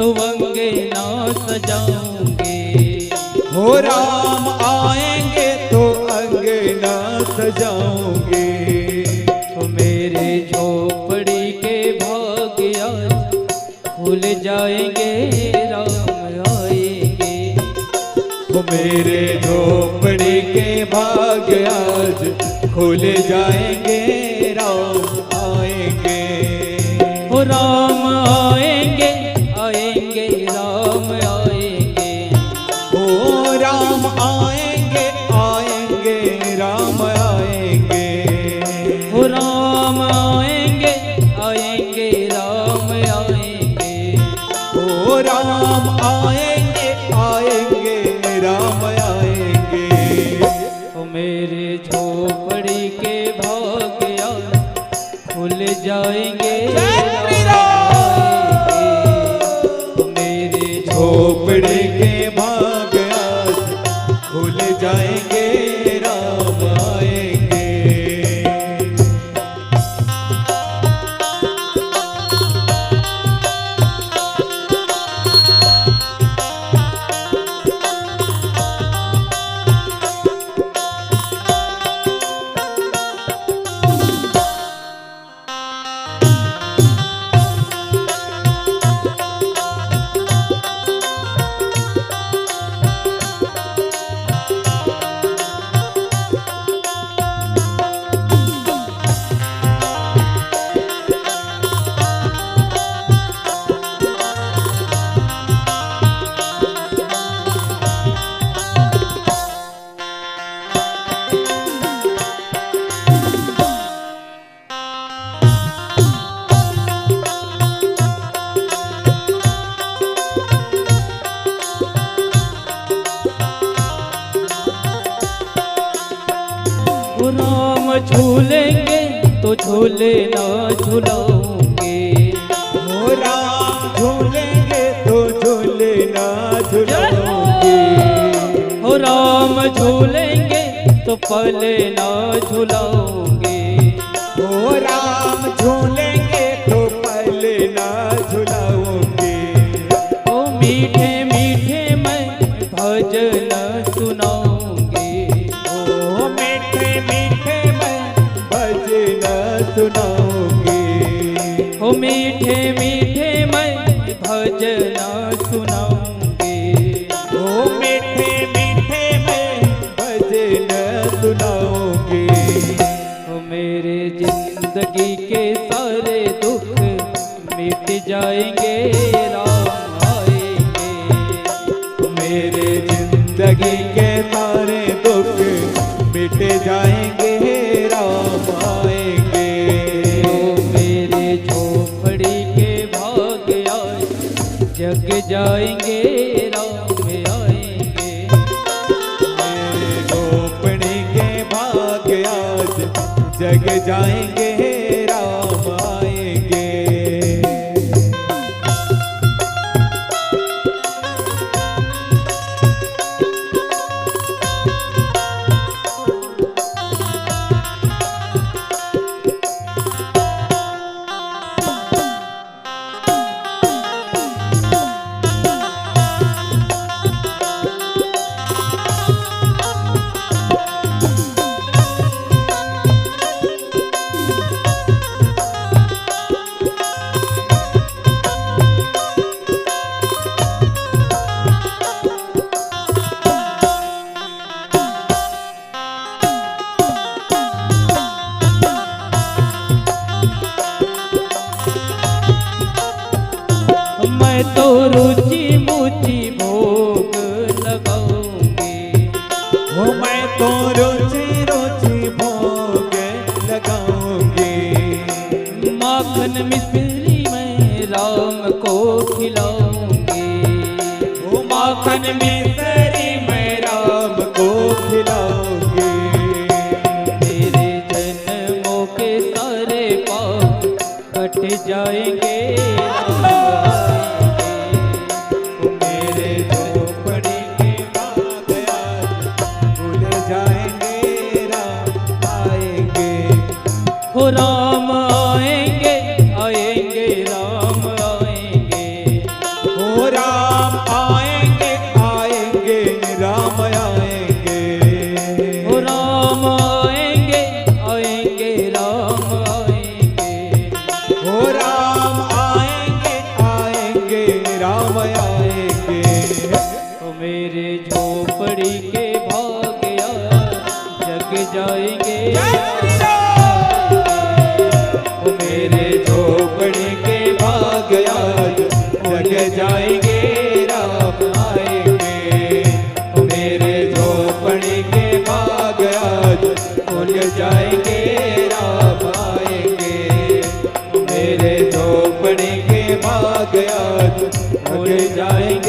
तो अंगना सजाऊंगे। हो राम आएंगे तो अंगना सजाऊंगे। तो मेरे झोपड़ी के भाग्य खुल जाएंगे, राम आएंगे। वो मेरे झोपड़ी के भाग्य आज खुल जाएंगे, राम आएंगे। हो राम आएंगे, आएंगे राम आएंगे। ओ राम आएंगे, आएंगे राम आएंगे। हो राम आएंगे, आएंगे राम आएंगे। ओ राम आएंगे, आएंगे राम आएंगे। ओ मेरे झोपड़ी के भाग्य खुल जाएंगे, झोपड़ी के भाग्य आज खुल जाएंगे, राम आएंगे। राम झूलेंगे तो झूले ना झुलाऊंगे। हो राम झूलेंगे तो झूले ना झुलाऊंगे। हो राम झूलेंगे तो पले ना झुलाऊंगे। हो राम झूलेंगे तो पले ना झुलाऊंगे। ओ मीठे मीठे मैं भजन सुनाऊंगी। ओ मीठे मीठे मैं भजन सुनाऊंगी। ओ मीठे मीठे मैं भजन सुनाऊंगी। ओ मीठे मीठे मैं भजन सुनाऊंगी। ओ मेरे जिंदगी के सारे दुख मिट जाएंगे, राम आएंगे। मेरे जिंदगी के सारे दुख मिट जाएंगे, राम आएंगे। ओ मेरे झोपड़ी के भाग्य जग जाएंगे, राम आएंगे। मेरे झोपड़ी के भाग्य आज जग जाएंगे, राम आएंगे। मैं तो रुचि मुचि भोग लगाऊंगी। हो मैं तो रुचि रुचि भोग लगाऊंगी। माखन मिश्री मैं राम को खिलाऊंगी। हो माखन मिश्री मैं राम को खिलाऊंगी। मेरे जन्मों के सारे पाप कट जाएंगे, राम आएंगे। मेरे झोपड़ी के भाग्य आज खुल जाएंगे, राम आएंगे। हो राम आएंगे, आएंगे राम आएंगे। हो राम आएंगे, आएंगे राम आएंगे। ओ मेरे झोपड़ी के भाग्य जग जाएंगे। ओ मेरे झोपड़ी के भाग आज जग जाएंगे, राम आएंगे। ओ मेरे झोपड़ी के भाग आज खुल जाएंगे, राम आएंगे। ओ मेरे झोपड़ी के भाग आज खुल जाएंगे।